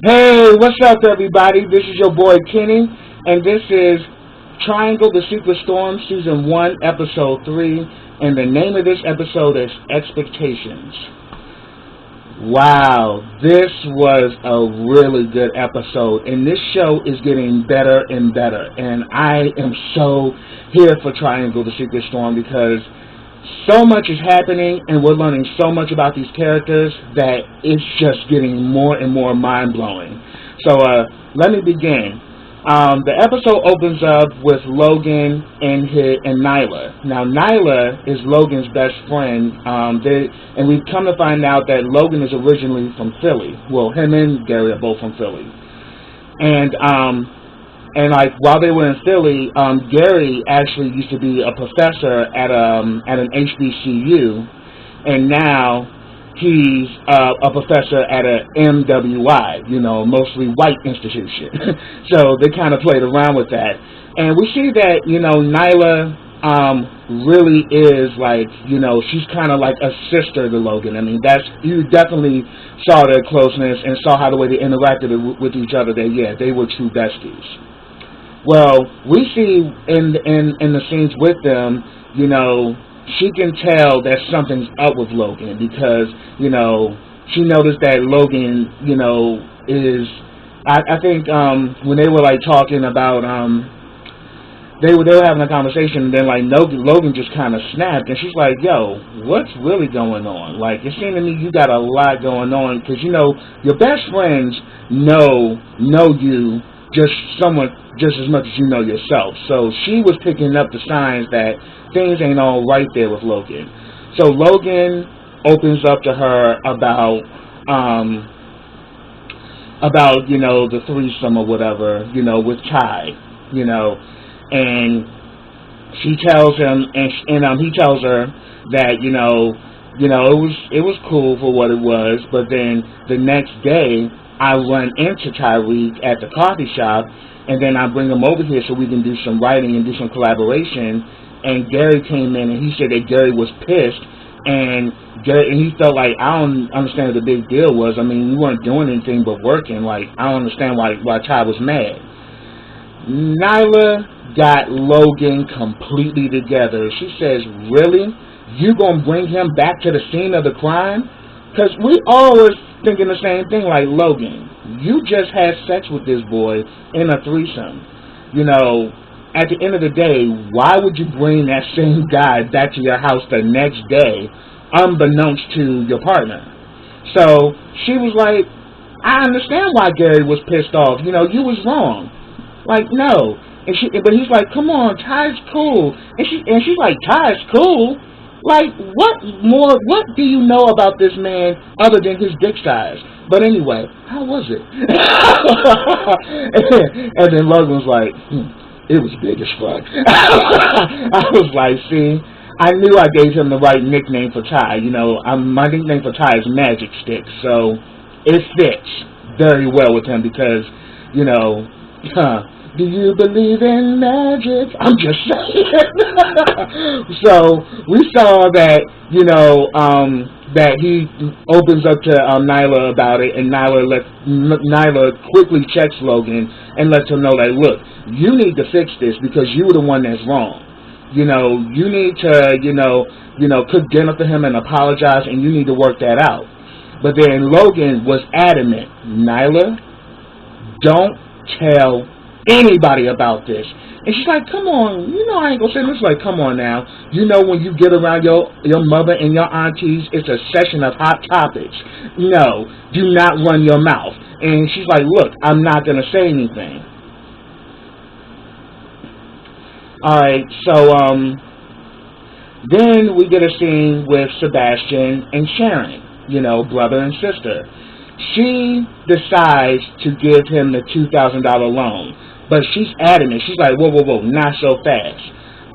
Hey, what's up, everybody? This is your boy Kenny, and this is Triangle the Secret Storm, Season 1, Episode 3, and the name of this episode is Expectations. Wow, this was a really good episode, and this show is getting better and better, and I am so here for Triangle the Secret Storm because so much is happening and we're learning so much about these characters that it's just getting more and more mind-blowing. So let me begin. The episode opens up with Logan and Nyla. Now Nyla is Logan's best friend, and we've come to find out that Logan is originally from Philly. Well, him and Gary are both from Philly. And like while they were in Philly, Gary actually used to be a professor at an HBCU, and now he's a professor at a MWI, mostly white institution. So they kind of played around with that, and we see that Nyla really is like she's kind of like a sister to Logan. I mean you definitely saw their closeness and saw how the way they interacted with each other. That they were true besties. Well, we see in the scenes with them, she can tell that something's up with Logan because, she noticed that Logan, is, I think when they were like talking about, they were having a conversation, and then like Logan just kind of snapped, and she's like, "Yo, what's really going on? Like, it seems to me you got a lot going on because your best friends know you just as much as you know yourself." So she was picking up the signs that things ain't all right there with Logan. So Logan opens up to her about the threesome or whatever, with Ty, and she tells him, and he tells her that it was cool for what it was, but then the next day I run into Tyreek at the coffee shop, and then I bring him over here so we can do some writing and do some collaboration. And Gary came in, and he said that Gary was pissed, and he felt like, I don't understand what the big deal was. I mean, you weren't doing anything but working. Like, I don't understand why Ty was mad. Nyla got Logan completely together. She says, "Really? You gonna bring him back to the scene of the crime?" Because we always thinking the same thing, like, Logan, you just had sex with this boy in a threesome. At the end of the day, why would you bring that same guy back to your house the next day, unbeknownst to your partner? So she was like, I understand why Gary was pissed off. You was wrong. Like, no. But he's like, come on, Ty's cool. And she's like, Ty's cool? Like, what do you know about this man other than his dick size? But anyway, how was it? And then Logan was like, it was big as fuck. I was like, see, I knew I gave him the right nickname for Ty. My nickname for Ty is Magic Stick, so it fits very well with him because, do you believe in magic? I'm just saying. So we saw that, that he opens up to Nyla about it, and Nyla quickly checks Logan and lets him know that, look, you need to fix this because you were the one that's wrong. You need to, cook dinner for him and apologize, and you need to work that out. But then Logan was adamant, Nyla, don't tell anybody about this. And she's like, come on, I ain't gonna say this. Like, come on now, when you get around your mother and your aunties, it's a session of hot topics. No, do not run your mouth. And she's like, look, I'm not gonna say anything. Alright, so then we get a scene with Sebastian and Sharon, brother and sister. She decides to give him the $2,000 loan, but she's adamant. She's like, whoa, not so fast.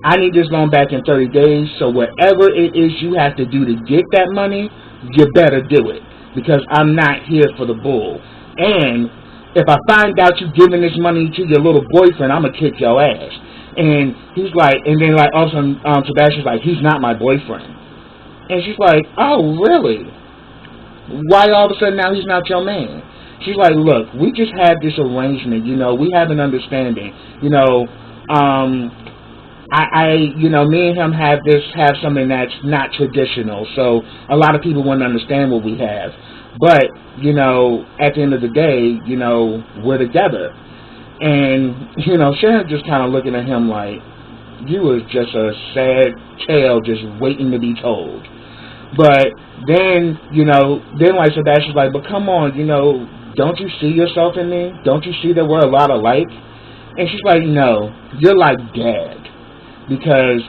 I need this loan back in 30 days, so whatever it is you have to do to get that money, you better do it, because I'm not here for the bull. And if I find out you giving this money to your little boyfriend, I'm going to kick your ass. And he's like, and then like also Sebastian's like, he's not my boyfriend. And she's like, oh, really? Why all of a sudden now he's not your man? She's like, look, we just had this arrangement, you know, we have an understanding, you know, you know, me and him have something that's not traditional, so a lot of people wouldn't understand what we have. But, you know, at the end of the day, you know, we're together. And, you know, Sharon just kind of looking at him like, you was just a sad tale just waiting to be told. But then, you know, like Sebastian's like, but come on, you know, don't you see yourself in me? Don't you see that we're a lot alike? And she's like, no, you're like Dad. Because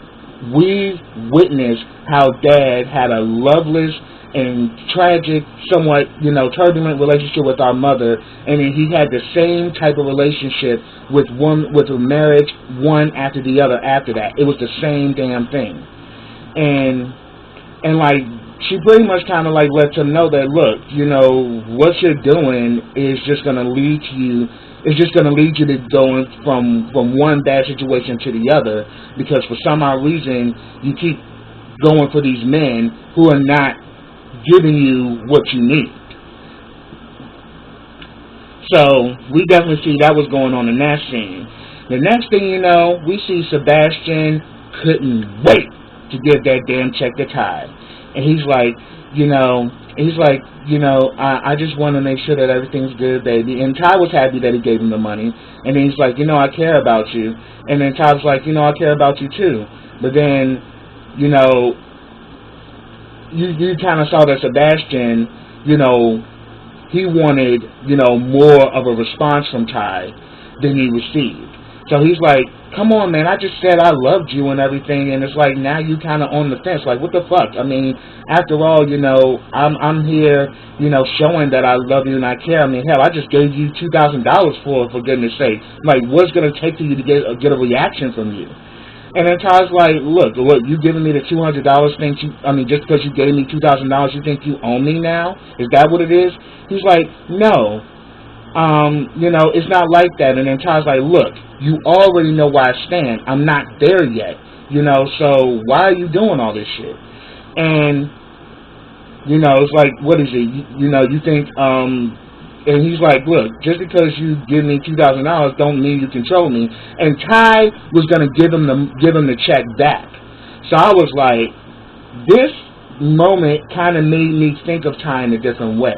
we witnessed how Dad had a loveless and tragic, somewhat, you know, turbulent relationship with our mother, and then he had the same type of relationship with a marriage, one after the other after that. It was the same damn thing. And like, she pretty much kind of like lets him know that, look, you know, what you're doing is just going to lead you, to going from one bad situation to the other, because for some odd reason you keep going for these men who are not giving you what you need. So we definitely see that was going on in that scene. The next thing you know, we see Sebastian couldn't wait to give that damn check to Ty. And he's like, I just want to make sure that everything's good, baby. And Ty was happy that he gave him the money. And then he's like, you know, I care about you. And then Ty was like, you know, I care about you too. But then, you know, you kind of saw that Sebastian, you know, he wanted, you know, more of a response from Ty than he received. So he's like, come on, man, I just said I loved you and everything, and it's like, now you kind of on the fence. Like, what the fuck? I mean, after all, you know, I'm here, you know, showing that I love you and I care. I mean, hell, I just gave you $2,000 for goodness sake. Like, what's going to take for you to get a reaction from you? And then Ty's like, look, you giving me the $200, just because you gave me $2,000, you think you own me now? Is that what it is? He's like, no. You know, it's not like that. And then Ty's like, look, you already know where I stand. I'm not there yet, you know, so why are you doing all this shit? And, you know, it's like, what is it? You know, you think, and he's like, look, just because you give me $2,000 don't mean you control me. And Ty was going to give him the check back. So I was like, this moment kind of made me think of Ty in a different way,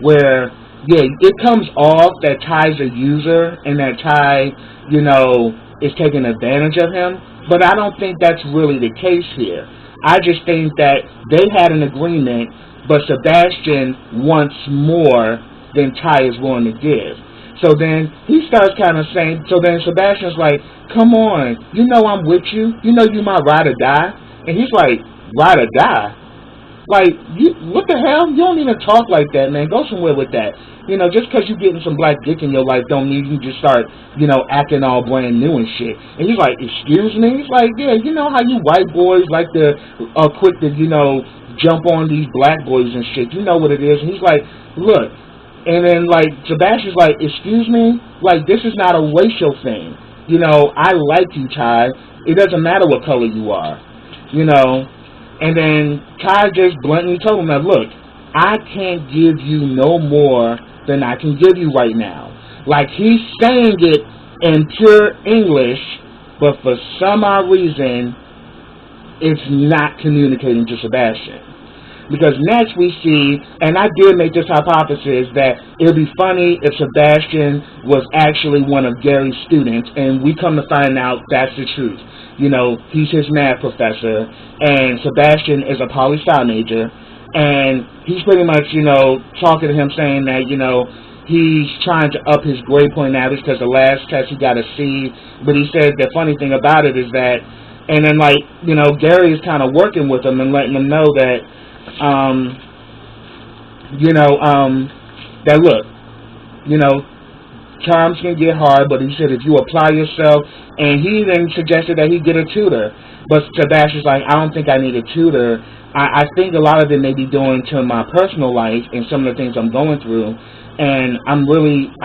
where, yeah, it comes off that Ty's a user and that Ty, you know, is taking advantage of him, but I don't think that's really the case here. I just think that they had an agreement, but Sebastian wants more than Ty is willing to give. So then he starts kind of saying, so then Sebastian's like, come on, you know I'm with you. You know you my ride or die. And he's like, ride or die? Like, what the hell? You don't even talk like that, man. Go somewhere with that. You know, just because you're getting some black dick in your life don't mean you just start, you know, acting all brand new and shit. And he's like, excuse me? He's like, yeah, you know how you white boys like to, quick to, you know, jump on these black boys and shit. You know what it is. And he's like, look. And then, like, Sebastian's like, excuse me? Like, this is not a racial thing. You know, I like you, Ty. It doesn't matter what color you are. You know? And then Ty just bluntly told him that, look, I can't give you no more than I can give you right now. Like, he's saying it in pure English, but for some odd reason, it's not communicating to Sebastian. Because next we see, and I did make this hypothesis, that it would be funny if Sebastian was actually one of Gary's students, and we come to find out that's the truth. You know, he's his math professor, and Sebastian is a poli-sci major, and he's pretty much, you know, talking to him saying that, you know, he's trying to up his grade point average because the last test he got a C, but he said the funny thing about it is that, and then, like, you know, Gary is kind of working with him and letting him know that, that look, you know, times can get hard, but he said if you apply yourself, and he even suggested that he get a tutor, but Sebastian's like, I don't think I need a tutor. I think a lot of it may be doing to my personal life and some of the things I'm going through, and I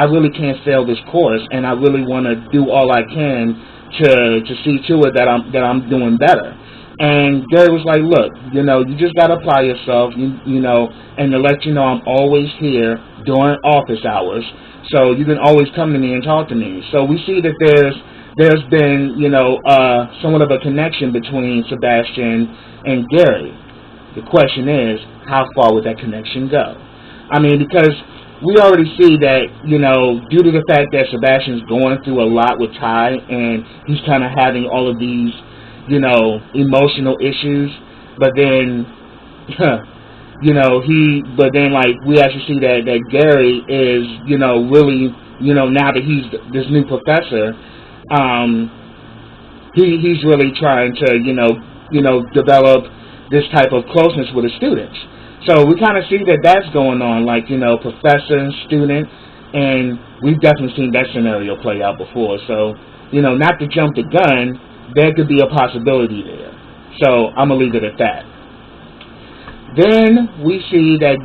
really can't fail this course, and I really want to do all I can to see to it that I'm doing better. And Gary was like, look, you just got to apply yourself, and to let you know I'm always here during office hours. So you can always come to me and talk to me. So we see that there's been, somewhat of a connection between Sebastian and Gary. The question is, how far would that connection go? I mean, because we already see that, due to the fact that Sebastian's going through a lot with Ty, and he's kind of having all of these, emotional issues, but then, like, we actually see that Gary is, really, now that he's this new professor, he's really trying to, develop this type of closeness with his students. So we kind of see that that's going on, like, professor and student, and we've definitely seen that scenario play out before. So, not to jump the gun, there could be a possibility there. So I'm going to leave it at that. Then we see that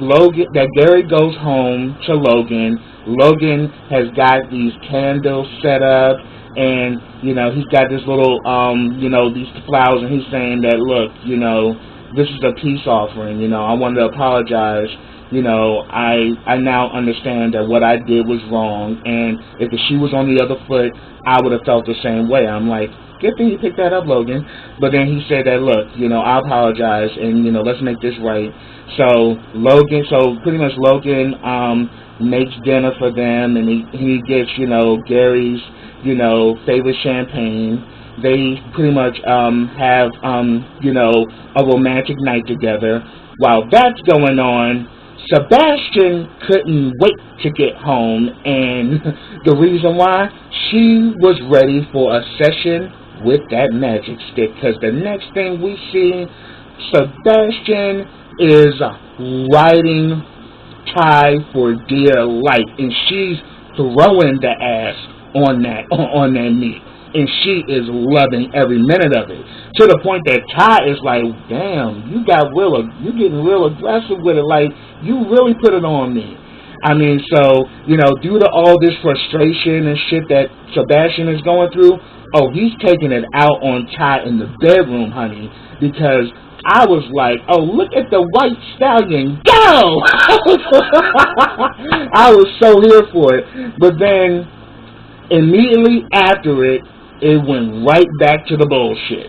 Gary goes home to Logan. Logan has got these candles set up, and, he's got this little, these flowers, and he's saying that, look, this is a peace offering, I wanted to apologize, I now understand that what I did was wrong, and if the shoe was on the other foot, I would have felt the same way. I'm like, good thing you picked that up, Logan. But then he said that, look, I apologize, and, let's make this right. So pretty much Logan makes dinner for them, and he gets, Gary's, favorite champagne. They pretty much have, a romantic night together. While that's going on, Sebastian couldn't wait to get home, and the reason why, she was ready for a session with that magic stick, because the next thing we see, Sebastian is riding Ty for dear life, and she's throwing the ass on that meat, and she is loving every minute of it, to the point that Ty is like, damn, you getting real aggressive with it, like, you really put it on me. I mean, so, due to all this frustration and shit that Sebastian is going through, he's taking it out on Ty in the bedroom, honey, because I was like, oh, look at the white stallion go! I was so here for it. But then, immediately after it went right back to the bullshit.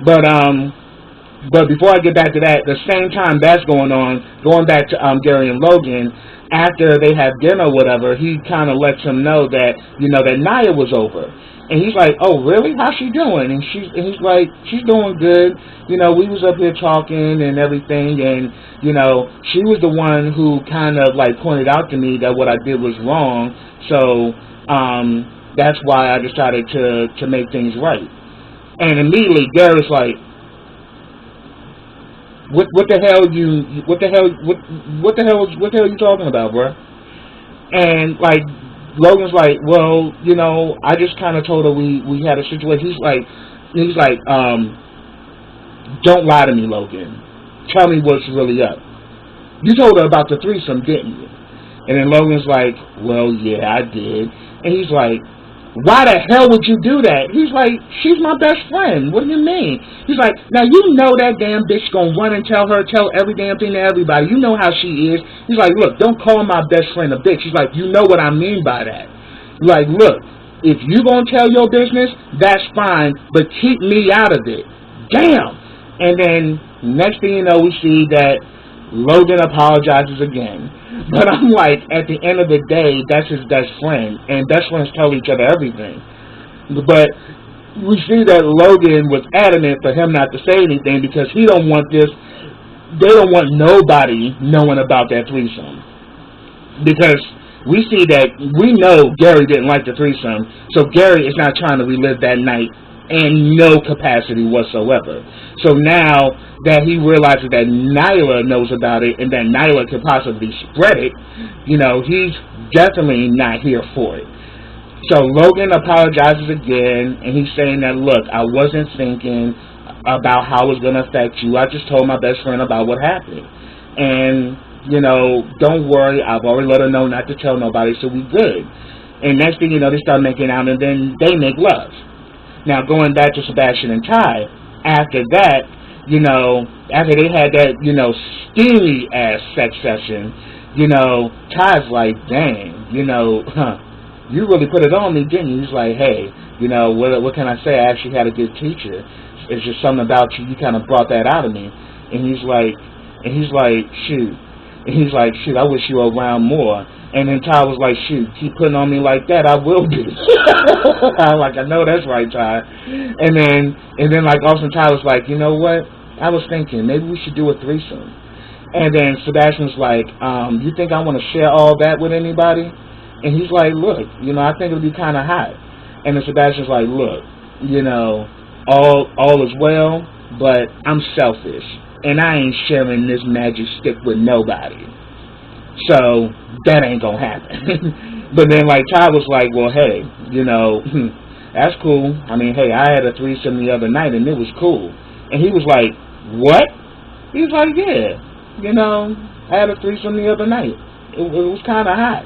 But before I get back to that, the same time that's going on, going back to Gary and Logan, after they have dinner or whatever, he kind of lets him know that, that Naya was over. And he's like, oh, really? How's she doing? And he's like, she's doing good. We was up here talking and everything, and, she was the one who kind of, like, pointed out to me that what I did was wrong. So, that's why I decided to make things right. And immediately Gary's like, what the hell are you talking about, bro? And, like, Logan's like, well, I just kind of told her we had a situation. He's like, don't lie to me, Logan. Tell me what's really up. You told her about the threesome, didn't you? And then Logan's like, well, yeah, I did. And he's like, why the hell would you do that? He's like, she's my best friend. What do you mean? He's like, now you know that damn bitch gonna run and tell every damn thing to everybody. You know how she is. He's like, look, don't call my best friend a bitch. He's like, you know what I mean by that. Like, look, if you gonna tell your business, that's fine, but keep me out of it. Damn. And then next thing you know, we see that Logan apologizes again. But I'm like, at the end of the day, that's his best friend, and best friends tell each other everything. But we see that Logan was adamant for him not to say anything because he don't want this. They don't want nobody knowing about that threesome, because we see that we know Gary didn't like the threesome, so Gary is not trying to relive that night in no capacity whatsoever. So now that he realizes that Nyla knows about it and that Nyla could possibly spread it, he's definitely not here for it. So Logan apologizes again, and he's saying that, look, I wasn't thinking about how it was going to affect you. I just told my best friend about what happened. And, don't worry, I've already let her know not to tell nobody, so we good. And next thing you know, they start making out, and then they make love. Now, going back to Sebastian and Ty, after that, after they had that, steamy ass sex session, Ty's like, dang, you really put it on me, didn't you? He's like, hey, what can I say? I actually had a good teacher. It's just something about you. You kind of brought that out of me. And he's like, shoot. And he's like, shoot, I wish you were around more. And then Ty was like, shoot, keep putting on me like that, I will be. I'm like, I know that's right, Ty. And then like also Ty was like, you know what? I was thinking maybe we should do a threesome. And then Sebastian's like, you think I want to share all that with anybody? And he's like, look, I think it'll be kind of hot. And then Sebastian's like, look, all is well, but I'm selfish, and I ain't sharing this magic stick with nobody. So that ain't gonna happen. But then like Ty was like, well, hey, that's cool. I mean, hey, I had a threesome the other night and it was cool. And he was like, what? He was like, yeah, I had a threesome the other night. It was kind of hot.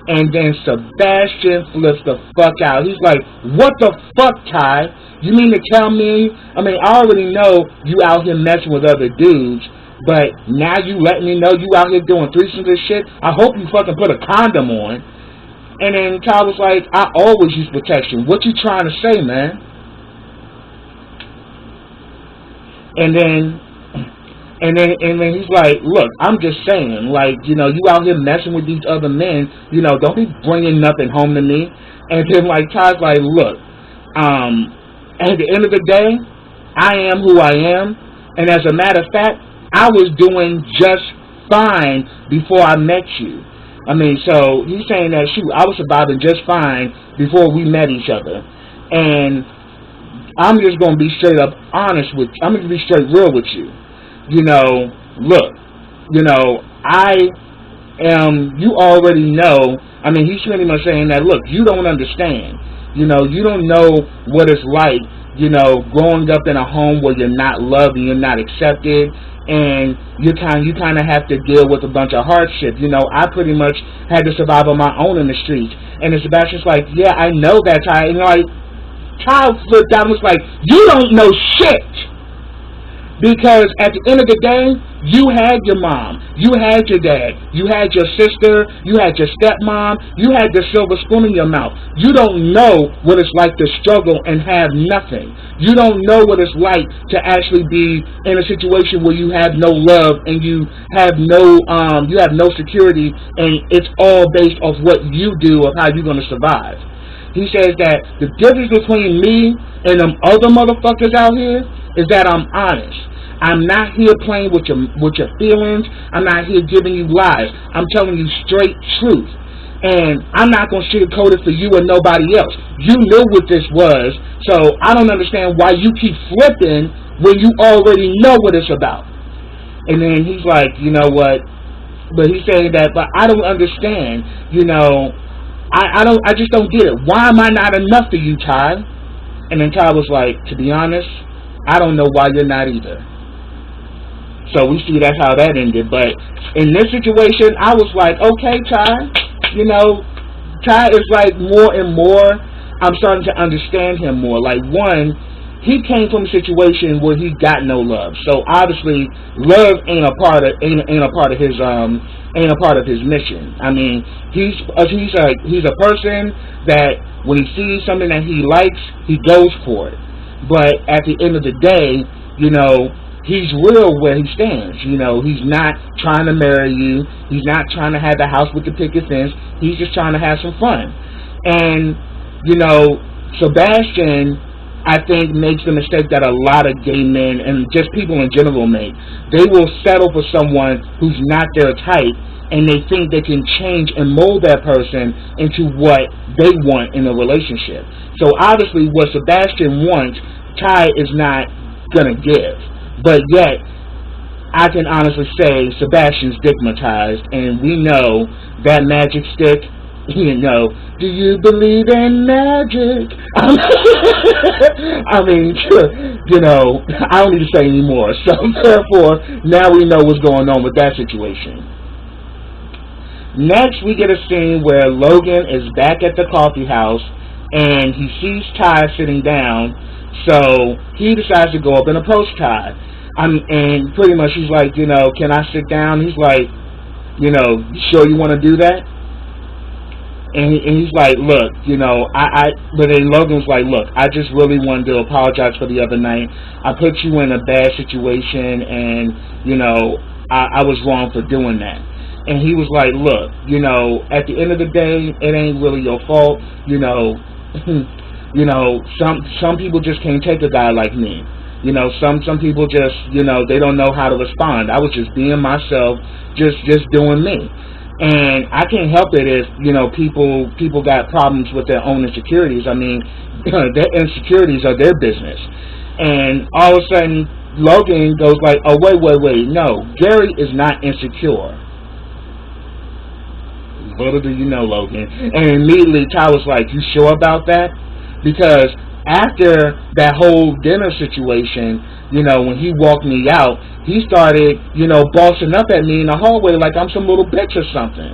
And then Sebastian flips the fuck out. He's like, what the fuck, Ty? You mean to tell me? I mean, I already know you out here messing with other dudes, but now you letting me know you out here doing threesomes and shit? I hope you fucking put a condom on. And then Ty was like, I always use protection. What you trying to say, man? And then he's like, look, I'm just saying, like, you out here messing with these other men, don't be bringing nothing home to me. And then, like, Ty's like, look, at the end of the day, I am who I am. And as a matter of fact, I was doing just fine before I met you. I mean, so he's saying that, shoot, I was surviving just fine before we met each other. And I'm just going to be straight up honest with you. I'm going to be straight real with you. Look, I am, you already know, I mean, he's pretty much saying that, look, you don't understand. You don't know what it's like, growing up in a home where you're not loved and you're not accepted, and you kind of have to deal with a bunch of hardship. I pretty much had to survive on my own in the streets. And then Sebastian's like, yeah, I know that, Ty. And like, Ty flipped out and was like, you don't know shit. Because at the end of the day, you had your mom, you had your dad, you had your sister, you had your stepmom, you had the silver spoon in your mouth. You don't know what it's like to struggle and have nothing. You don't know what it's like to actually be in a situation where you have no love and you have no security, and it's all based off what you do of how you're going to survive. He says that the difference between me and them other motherfuckers out here is that I'm honest. I'm not here playing with your feelings. I'm not here giving you lies. I'm telling you straight truth. And I'm not going to sugarcoat it for you and nobody else. You knew what this was, so I don't understand why you keep flipping when you already know what it's about. And then he's like, you know what? But he's saying that, but I don't understand. I just don't get it. Why am I not enough for you, Ty? And then Ty was like, to be honest, I don't know why you're not either. So we see that's how that ended. But in this situation, I was like, okay, Ty. Ty is like more and more, I'm starting to understand him more. Like, one, he came from a situation where he got no love. So obviously, love ain't a part of his mission. I mean, he's a person that when he sees something that he likes, he goes for it. But at the end of the day, he's real where he stands. He's not trying to marry you. He's not trying to have the house with the picket fence. He's just trying to have some fun. And, Sebastian, I think, makes the mistake that a lot of gay men and just people in general make. They will settle for someone who's not their type, and they think they can change and mold that person into what they want in a relationship. So obviously what Sebastian wants, Ty is not going to give. But yet, I can honestly say Sebastian's stigmatized, and we know that magic stick, do you believe in magic? I mean, I don't need to say anymore. So therefore, now we know what's going on with that situation. Next, we get a scene where Logan is back at the coffee house, and he sees Ty sitting down. So he decides to go up and approach Ty. And pretty much he's like, can I sit down? He's like, you sure you want to do that? And he's like, look, but then Logan's like, look, I just really wanted to apologize for the other night. I put you in a bad situation, and, I was wrong for doing that. And he was like, look, at the end of the day, it ain't really your fault. Some people just can't take a guy like me. Some people just, they don't know how to respond. I was just being myself, just doing me. And I can't help it if, people got problems with their own insecurities. I mean, their insecurities are their business. And all of a sudden, Logan goes like, oh, wait, no, Gary is not insecure. Little do you know, Logan. And immediately Ty was like, you sure about that? Because after that whole dinner situation, when he walked me out, he started, bossing up at me in the hallway like I'm some little bitch or something.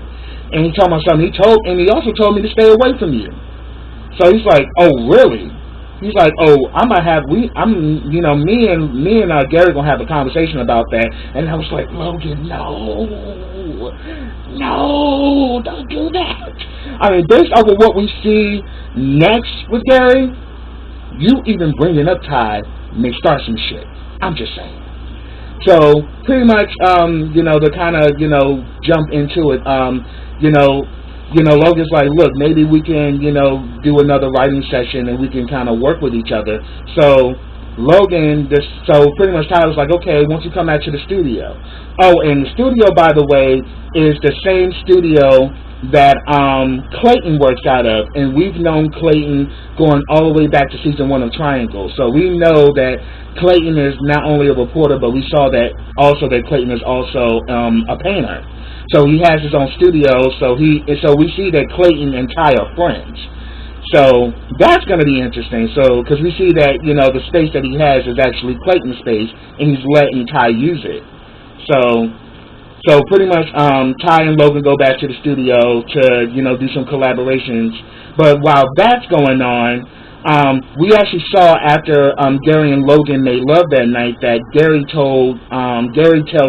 And he told me something. And he also told me to stay away from you. So he's like, oh, really? He's like, oh, me and Gary gonna have a conversation about that. And I was like, Logan, no, don't do that. I mean, based off of what we see next with Gary, you even bringing up Ty may start some shit. I'm just saying. So pretty much, to kind of, jump into it, Logan's like, look, maybe we can, do another writing session and we can kind of work with each other. So pretty much Tyler's like, okay, won't you come back to the studio? Oh, and the studio, by the way, is the same studio that Clayton works out of, and we've known Clayton going all the way back to season 1 of Triangle. So we know that Clayton is not only a reporter, but we saw that Clayton is also a painter. So he has his own studio. So we see that Clayton and Ty are friends. So that's going to be interesting. So because we see that the space that he has is actually Clayton's space, and he's letting Ty use it. So pretty much, Ty and Logan go back to the studio to, do some collaborations. But while that's going on, we actually saw after Gary and Logan made love that night that Gary tells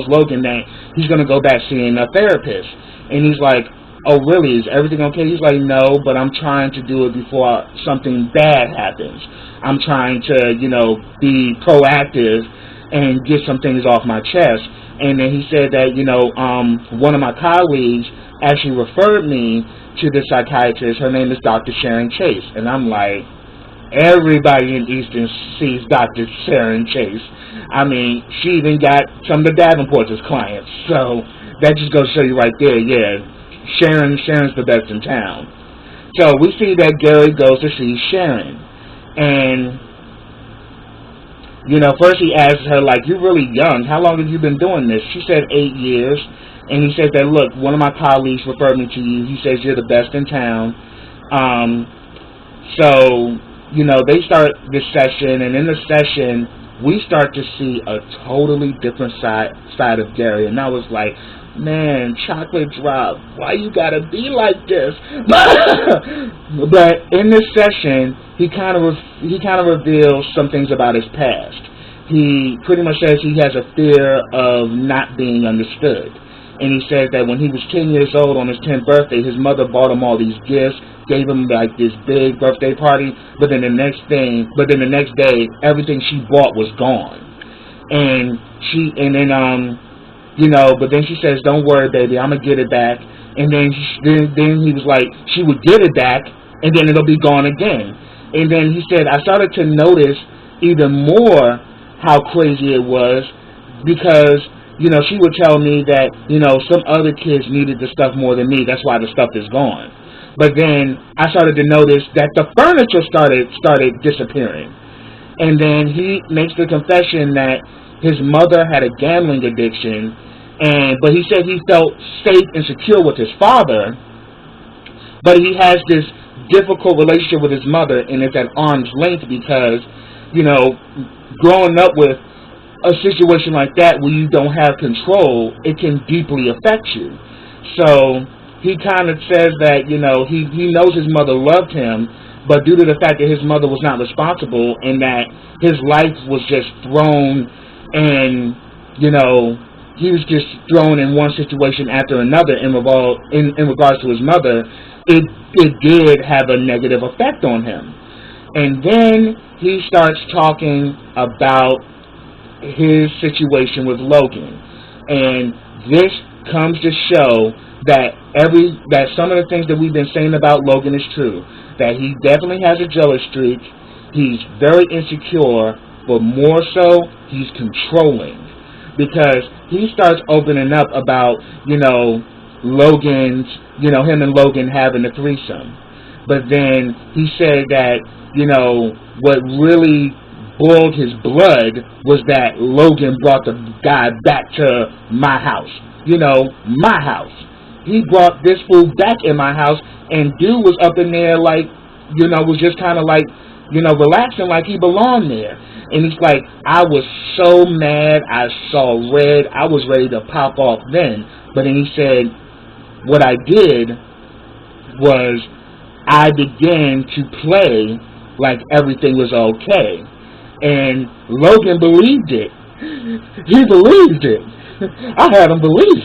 Logan that he's going to go back seeing a therapist. And he's like, oh, really? Is everything okay? He's like, no, but I'm trying to do it before something bad happens. I'm trying to, be proactive and get some things off my chest. And then he said that, one of my colleagues actually referred me to the psychiatrist. Her name is Dr. Sharon Chase. And I'm like, everybody in Easton sees Dr. Sharon Chase. I mean, she even got some of the Davenports as clients. So that just goes to show you right there, yeah, Sharon's the best in town. So we see that Gary goes to see Sharon. And first he asks her, like, you're really young. How long have you been doing this? She said 8 years. And he said that, look, one of my colleagues referred me to you. He says you're the best in town. So, they start this session. And in the session, we start to see a totally different side of Gary. And I was like, man, chocolate drop, why you gotta be like this? But in this session, he kind of reveals some things about his past. He pretty much says he has a fear of not being understood. And he says that when he was 10 years old on his 10th birthday, his mother bought him all these gifts, gave him like this big birthday party, but then the next day, everything she bought was gone. But then she says, don't worry, baby, I'm going to get it back. And then he was like, she would get it back, and then it'll be gone again. And then he said, I started to notice even more how crazy it was because, she would tell me that, some other kids needed the stuff more than me. That's why the stuff is gone. But then I started to notice that the furniture started disappearing. And then he makes the confession that his mother had a gambling addiction, but he said he felt safe and secure with his father, but he has this difficult relationship with his mother, and it's at arm's length because, growing up with a situation like that where you don't have control, it can deeply affect you. So he kind of says that, he knows his mother loved him, but due to the fact that his mother was not responsible and that his life was just thrown, and he was just thrown in one situation after another in regards to his mother, it did have a negative effect on him. And then he starts talking about his situation with Logan, and this comes to show that some of the things that we've been saying about Logan is true. That he definitely has a jealous streak. He's very insecure, but more so, he's controlling, because he starts opening up about Logan's him and Logan having a threesome. But then he said that what really boiled his blood was that Logan brought the guy back to my house. My house. He brought this fool back in my house, and dude was up in there like, was just kind of like, relaxing like he belonged there. And he's like, I was so mad, I saw red, I was ready to pop off then. But then he said, what I did was I began to play like everything was okay. And Logan believed it. He believed it. I had him believe.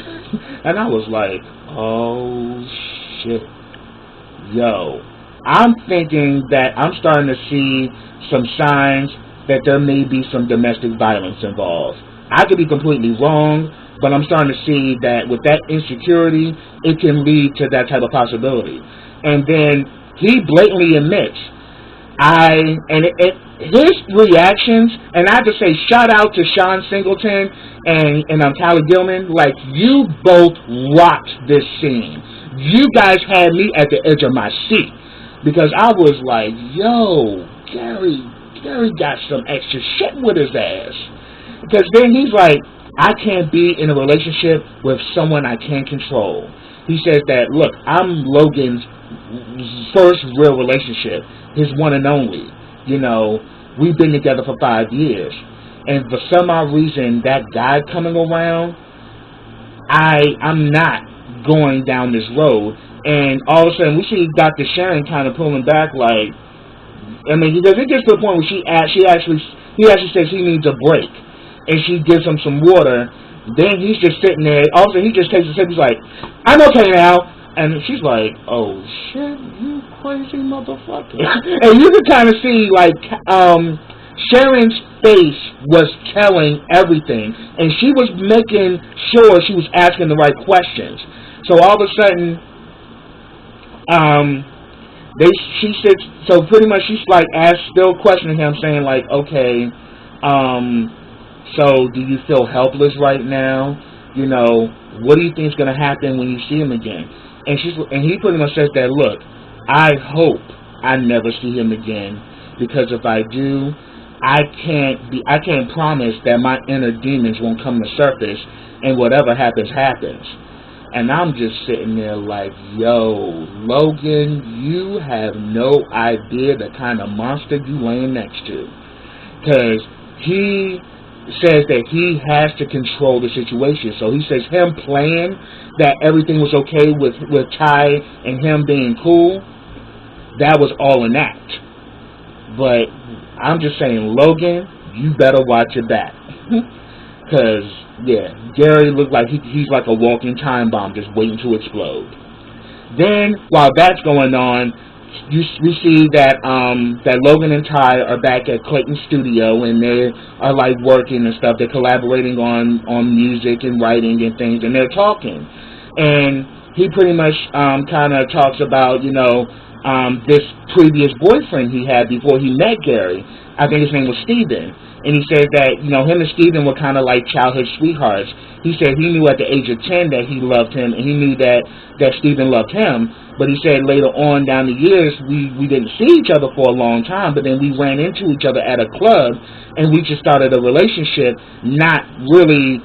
And I was like, oh shit. Yo. I'm thinking that I'm starting to see some signs that there may be some domestic violence involved. I could be completely wrong, but I'm starting to see that with that insecurity, it can lead to that type of possibility. And then he blatantly admits, his reactions, and I have to say shout out to Sean Singleton and Tyler Gilman, like, you both rocked this scene. You guys had me at the edge of my seat, because I was like, yo, Gary got some extra shit with his ass. Because then he's like, I can't be in a relationship with someone I can't control. He says that, look, I'm Logan's first real relationship, his one and only. We've been together for 5 years. And for some odd reason, that guy coming around, I'm not going down this road. And all of a sudden, we see Dr. Sharon kind of pulling back, like, because it gets to the point where he actually says he needs a break. And she gives him some water. Then he's just sitting there. All of a sudden, he just takes a sip. He's like, I'm okay now. And she's like, oh, shit, you crazy motherfucker. And you can kind of see, like, Sharon's face was telling everything. And she was making sure she was asking the right questions. So all of a sudden, she sits, so pretty much she's like, still questioning him, saying like, okay, so do you feel helpless right now? What do you think is going to happen when you see him again? And he pretty much says that, look, I hope I never see him again, because if I do, I can't promise that my inner demons won't come to surface, and whatever happens, happens. And I'm just sitting there like, yo, Logan, you have no idea the kind of monster you laying next to. Because he says that he has to control the situation. So he says him playing that everything was okay with Ty and him being cool, that was all an act. But I'm just saying, Logan, you better watch your back. Because, yeah, Gary looked like he's like a walking time bomb just waiting to explode. Then, while that's going on, we see that Logan and Ty are back at Clayton's studio, and they are like working and stuff. They're collaborating on music and writing and things, and they're talking. And he pretty much kind of talks about, this previous boyfriend he had before he met Gary. I think his name was Steven. And he said that, him and Steven were kind of like childhood sweethearts. He said he knew at the age of 10 that he loved him, and he knew that Steven loved him. But he said later on down the years, we didn't see each other for a long time, but then we ran into each other at a club, and we just started a relationship, not really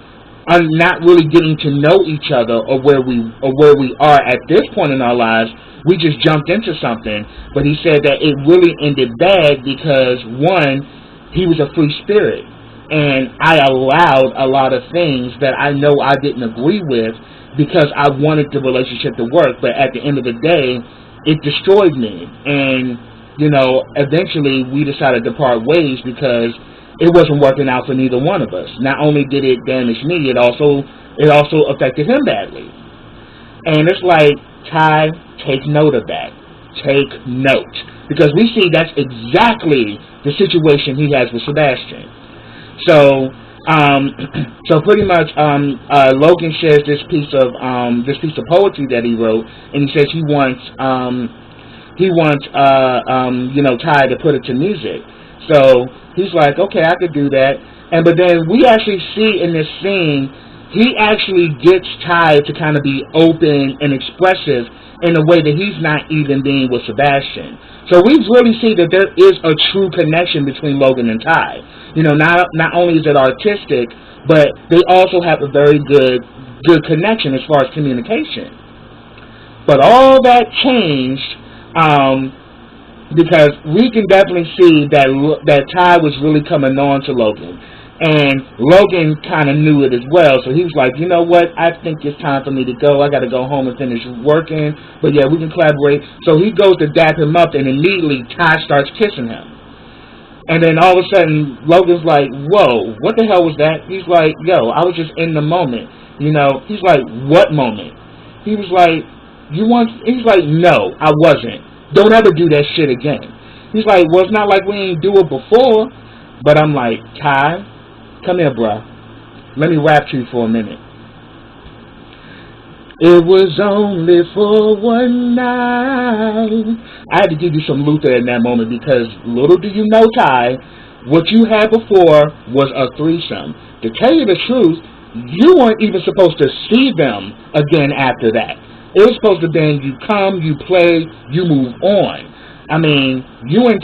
getting to know each other or where we are at this point in our lives. We just jumped into something. But he said that it really ended bad because, one, he was a free spirit, and I allowed a lot of things that I know I didn't agree with because I wanted the relationship to work, but at the end of the day, it destroyed me. And eventually we decided to part ways because it wasn't working out for neither one of us. Not only did it damage me, it also affected him badly. And it's like, Ty, take note of that. Take note. Because we see that's exactly the situation he has with Sebastian. So, so pretty much, Logan shares this piece of poetry that he wrote, and he says he wants Ty to put it to music. So he's like, okay, I could do that. But then we actually see in this scene, he actually gets Ty to kind of be open and expressive in a way that he's not even being with Sebastian. So we really see that there is a true connection between Logan and Ty. Not only is it artistic, but they also have a very good connection as far as communication. But all that changed because we can definitely see that Ty was really coming on to Logan. And Logan kind of knew it as well, so he was like, you know what, I think it's time for me to go. I got to go home and finish working, but yeah, we can collaborate. So he goes to dap him up, and immediately Ty starts kissing him. And then all of a sudden, Logan's like, whoa, what the hell was that? He's like, yo, I was just in the moment. He's like, what moment? He was like, he's like, no, I wasn't. Don't ever do that shit again. He's like, well, it's not like we ain't do it before. But I'm like, Ty, come here, bruh. Let me rap to you for a minute. It was only for one night. I had to give you some Luther in that moment because little do you know, Ty, what you had before was a threesome. To tell you the truth, you weren't even supposed to see them again after that. It was supposed to be you come, you play, you move on. I mean, you and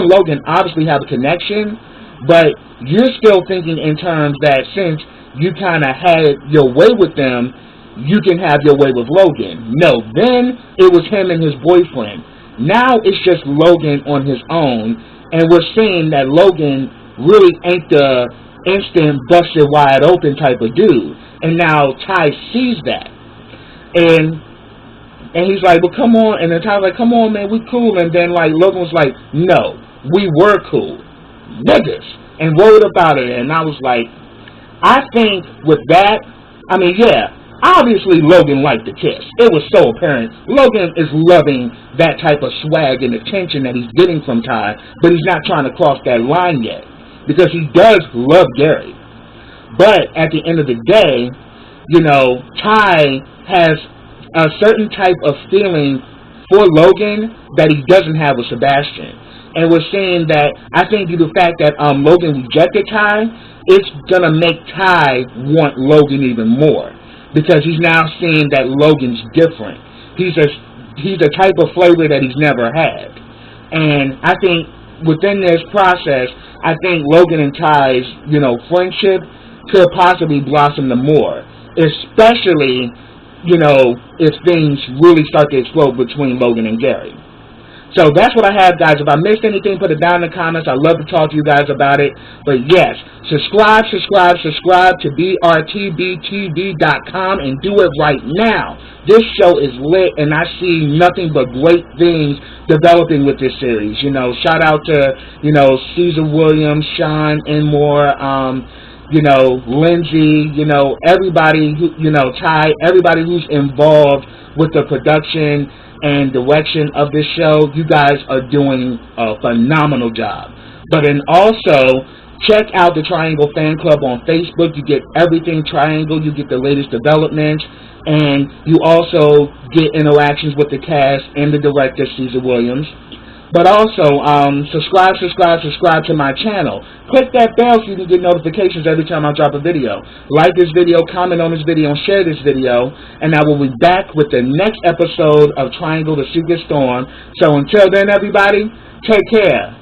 Logan obviously have a connection, but you're still thinking in terms that since you kind of had your way with them, you can have your way with Logan. No, then it was him and his boyfriend. Now it's just Logan on his own, and we're seeing that Logan really ain't the instant busted wide open type of dude. And now Ty sees that. And he's like, well, come on. And then Ty's like, come on, man, we cool. And then, Logan was like, no, we were cool. Niggas. And wrote about it. And I was like, I think with that, obviously Logan liked the kiss. It was so apparent. Logan is loving that type of swag and attention that he's getting from Ty, but he's not trying to cross that line yet because he does love Gary. But at the end of the day, Ty has a certain type of feeling for Logan that he doesn't have with Sebastian. And we're seeing that, I think due to the fact that Logan rejected Ty, it's going to make Ty want Logan even more. Because he's now seeing that Logan's different. He's a type of flavor that he's never had. And I think within this process, I think Logan and Ty's, friendship could possibly blossom the more. Especially, if things really start to explode between Logan and Gary. So that's what I have, guys. If I missed anything, put it down in the comments. I'd love to talk to you guys about it. But yes, subscribe to brtbtv.com and do it right now. This show is lit, and I see nothing but great things developing with this series. Shout out to, Caesar Williams, Sean Enmore, Lindsay, everybody who, Ty, everybody who's involved with the production and direction of this show. You guys are doing a phenomenal job. But then also, check out the Triangle Fan Club on Facebook. You get everything Triangle. You get the latest developments. And you also get interactions with the cast and the director, Caesar Williams. But also, subscribe to my channel. Click that bell so you can get notifications every time I drop a video. Like this video, comment on this video, and share this video. And I will be back with the next episode of Triangle: The Secret Storm. So until then, everybody, take care.